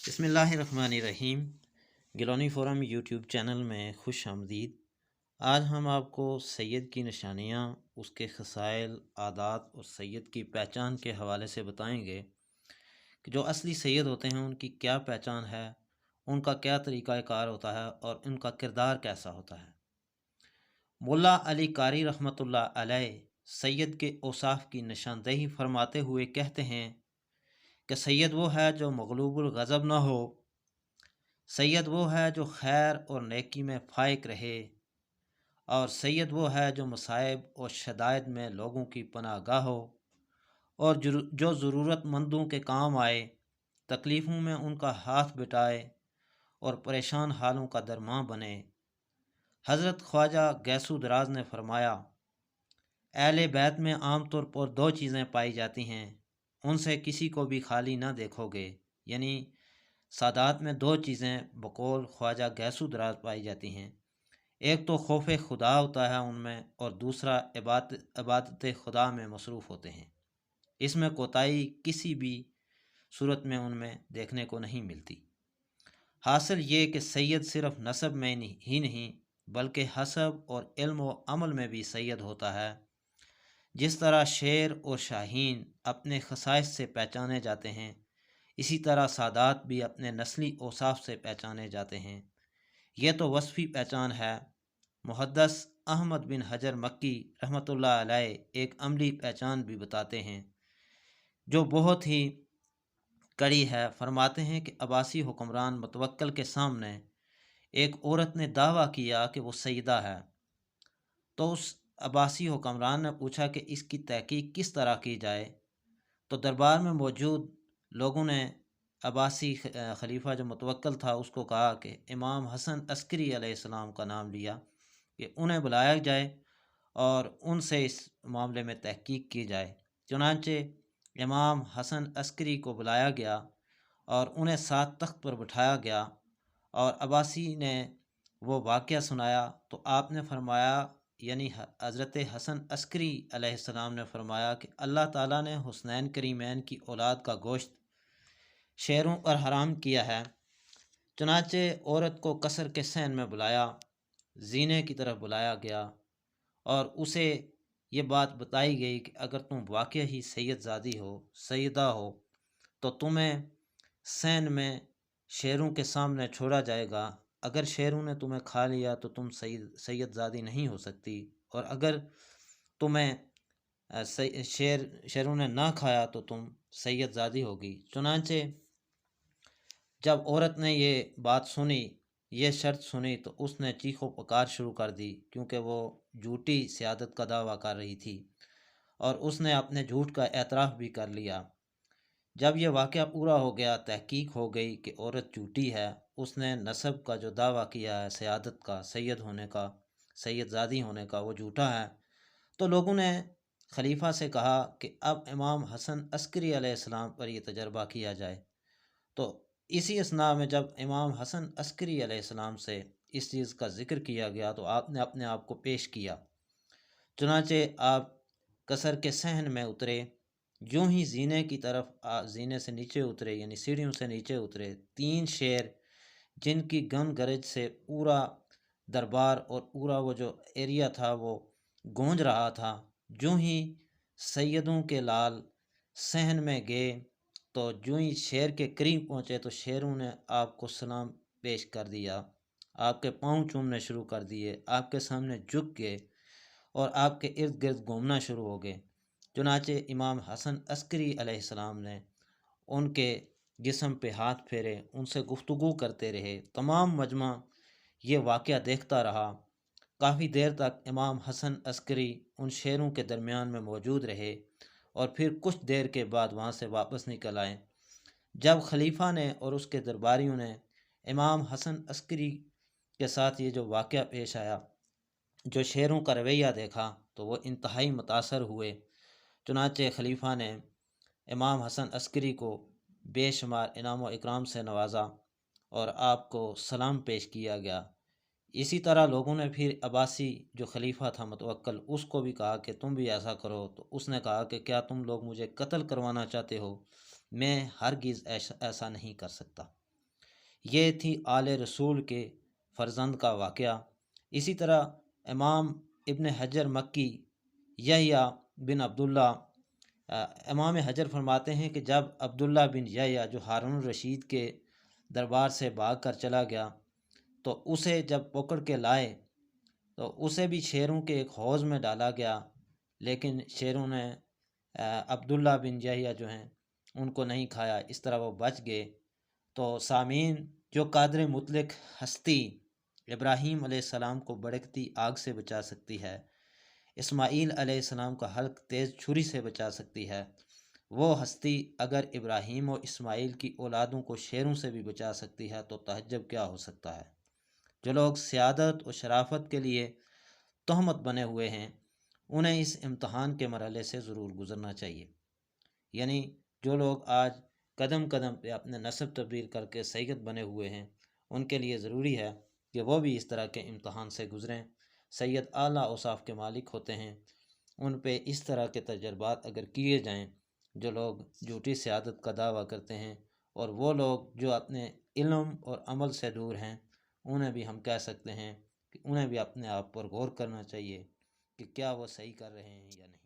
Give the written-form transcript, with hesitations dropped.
بسم اللہ الرحمن الرحیم۔ گیلانی فورم یوٹیوب چینل میں خوش آمدید۔ آج ہم آپ کو سید کی نشانیاں، اس کے خصائل، عادات اور سید کی پہچان کے حوالے سے بتائیں گے کہ جو اصلی سید ہوتے ہیں ان کی کیا پہچان ہے، ان کا کیا طریقہ کار ہوتا ہے اور ان کا کردار کیسا ہوتا ہے۔ ملا علی قاری رحمۃ اللہ علیہ سید کے اوصاف کی نشاندہی فرماتے ہوئے کہتے ہیں کہ سید وہ ہے جو مغلوب الغضب نہ ہو، سید وہ ہے جو خیر اور نیکی میں فائق رہے، اور سید وہ ہے جو مصائب اور شدائد میں لوگوں کی پناہ گاہ ہو، اور جو ضرورت مندوں کے کام آئے، تکلیفوں میں ان کا ہاتھ بٹائے اور پریشان حالوں کا درماں بنے۔ حضرت خواجہ گیسو دراز نے فرمایا، اہل بیت میں عام طور پر دو چیزیں پائی جاتی ہیں، ان سے کسی کو بھی خالی نہ دیکھو گے، یعنی سادات میں دو چیزیں بقول خواجہ گیسو دراز پائی جاتی ہیں، ایک تو خوف خدا ہوتا ہے ان میں، اور دوسرا عبادت خدا میں مصروف ہوتے ہیں۔ اس میں کوتاہی کسی بھی صورت میں ان میں دیکھنے کو نہیں ملتی۔ حاصل یہ کہ سید صرف نسب میں ہی نہیں بلکہ حسب اور علم و عمل میں بھی سید ہوتا ہے۔ جس طرح شیر اور شاہین اپنے خصائص سے پہچانے جاتے ہیں، اسی طرح سادات بھی اپنے نسلی اوصاف سے پہچانے جاتے ہیں۔ یہ تو وصفی پہچان ہے۔ محدث احمد بن حجر مکی رحمۃ اللہ علیہ ایک عملی پہچان بھی بتاتے ہیں جو بہت ہی کڑی ہے۔ فرماتے ہیں کہ عباسی حکمران متوکل کے سامنے ایک عورت نے دعویٰ کیا کہ وہ سیدہ ہے، تو اس عباسی حکمران نے پوچھا کہ اس کی تحقیق کس طرح کی جائے، تو دربار میں موجود لوگوں نے عباسی خلیفہ جو متوکل تھا اس کو کہا کہ امام حسن عسکری علیہ السلام کا نام لیا کہ انہیں بلایا جائے اور ان سے اس معاملے میں تحقیق کی جائے۔ چنانچہ امام حسن عسکری کو بلایا گیا اور انہیں ساتھ تخت پر بٹھایا گیا اور عباسی نے وہ واقعہ سنایا، تو آپ نے فرمایا، یعنی حضرت حسن عسکری علیہ السلام نے فرمایا کہ اللہ تعالیٰ نے حسنین کریمین کی اولاد کا گوشت شیروں پر حرام کیا ہے۔ چنانچہ عورت کو قصر کے صحن میں بلایا، زینے کی طرف بلایا گیا اور اسے یہ بات بتائی گئی کہ اگر تم واقعہ ہی سید زادی ہو، سیدہ ہو، تو تمہیں صحن میں شیروں کے سامنے چھوڑا جائے گا۔ اگر شیروں نے تمہیں کھا لیا تو تم سید زادی نہیں ہو سکتی، اور اگر تمہیں شیروں نے نہ کھایا تو تم سید زادی ہوگی۔ چنانچہ جب عورت نے یہ بات سنی، یہ شرط سنی، تو اس نے چیخ و پکار شروع کر دی، کیونکہ وہ جھوٹی سیادت کا دعویٰ کر رہی تھی اور اس نے اپنے جھوٹ کا اعتراف بھی کر لیا۔ جب یہ واقعہ پورا ہو گیا، تحقیق ہو گئی کہ عورت جھوٹی ہے، اس نے نسب کا جو دعویٰ کیا ہے سیادت کا، سید ہونے کا، سید زادی ہونے کا، وہ جھوٹا ہے، تو لوگوں نے خلیفہ سے کہا کہ اب امام حسن عسکری علیہ السلام پر یہ تجربہ کیا جائے۔ تو اسی اثناء میں جب امام حسن عسکری علیہ السلام سے اس چیز کا ذکر کیا گیا تو آپ نے اپنے آپ کو پیش کیا۔ چنانچہ آپ قصر کے صحن میں اترے، جو ہی زینے کی طرف زینے سے نیچے اترے، یعنی سیڑھیوں سے نیچے اترے، 3 شیر جن کی گن گرج سے پورا دربار اور پورا وہ جو ایریا تھا وہ گونج رہا تھا، جو ہی سیدوں کے لال صحن میں گئے تو جو ہی شیر کے قریب پہنچے تو شیروں نے آپ کو سلام پیش کر دیا، آپ کے پاؤں چومنے شروع کر دیے، آپ کے سامنے جھک گئے اور آپ کے ارد گرد گھومنا شروع ہو گئے۔ چنانچہ امام حسن عسکری علیہ السلام نے ان کے جسم پہ ہاتھ پھیرے، ان سے گفتگو کرتے رہے۔ تمام مجمع یہ واقعہ دیکھتا رہا۔ کافی دیر تک امام حسن عسکری ان شیروں کے درمیان میں موجود رہے اور پھر کچھ دیر کے بعد وہاں سے واپس نکل آئے۔ جب خلیفہ نے اور اس کے درباریوں نے امام حسن عسکری کے ساتھ یہ جو واقعہ پیش آیا، جو شیروں کا رویہ دیکھا، تو وہ انتہائی متاثر ہوئے۔ چنانچہ خلیفہ نے امام حسن عسکری کو بے شمار انعام و اکرام سے نوازا اور آپ کو سلام پیش کیا گیا۔ اسی طرح لوگوں نے پھر عباسی جو خلیفہ تھا متوکل، اس کو بھی کہا کہ تم بھی ایسا کرو، تو اس نے کہا کہ کیا تم لوگ مجھے قتل کروانا چاہتے ہو؟ میں ہرگز ایسا نہیں کر سکتا۔ یہ تھی آل رسول کے فرزند کا واقعہ۔ اسی طرح امام ابن حجر مکی یحییٰ بن عبداللہ، امام حجر فرماتے ہیں کہ جب عبداللہ بن یحییٰ جو ہارون الرشید کے دربار سے بھاگ کر چلا گیا تو اسے جب پکڑ کے لائے تو اسے بھی شیروں کے ایک حوض میں ڈالا گیا، لیکن شیروں نے عبداللہ بن یحییٰ جو ہیں ان کو نہیں کھایا، اس طرح وہ بچ گئے۔ تو سامعین، جو قادر مطلق ہستی ابراہیم علیہ السلام کو بھڑکتی آگ سے بچا سکتی ہے، اسماعیل علیہ السلام کا حلق تیز چھری سے بچا سکتی ہے، وہ ہستی اگر ابراہیم و اسماعیل کی اولادوں کو شیروں سے بھی بچا سکتی ہے تو تعجب کیا ہو سکتا ہے۔ جو لوگ سیادت و شرافت کے لیے تہمت بنے ہوئے ہیں، انہیں اس امتحان کے مرحلے سے ضرور گزرنا چاہیے۔ یعنی جو لوگ آج قدم قدم پہ اپنے نسب تبدیل کر کے سید بنے ہوئے ہیں، ان کے لیے ضروری ہے کہ وہ بھی اس طرح کے امتحان سے گزریں۔ سید اعلیٰ اوصاف کے مالک ہوتے ہیں، ان پہ اس طرح کے تجربات اگر کیے جائیں، جو لوگ جھوٹی سیادت کا دعویٰ کرتے ہیں اور وہ لوگ جو اپنے علم اور عمل سے دور ہیں، انہیں بھی ہم کہہ سکتے ہیں کہ انہیں بھی اپنے آپ پر غور کرنا چاہیے کہ کیا وہ صحیح کر رہے ہیں یا نہیں۔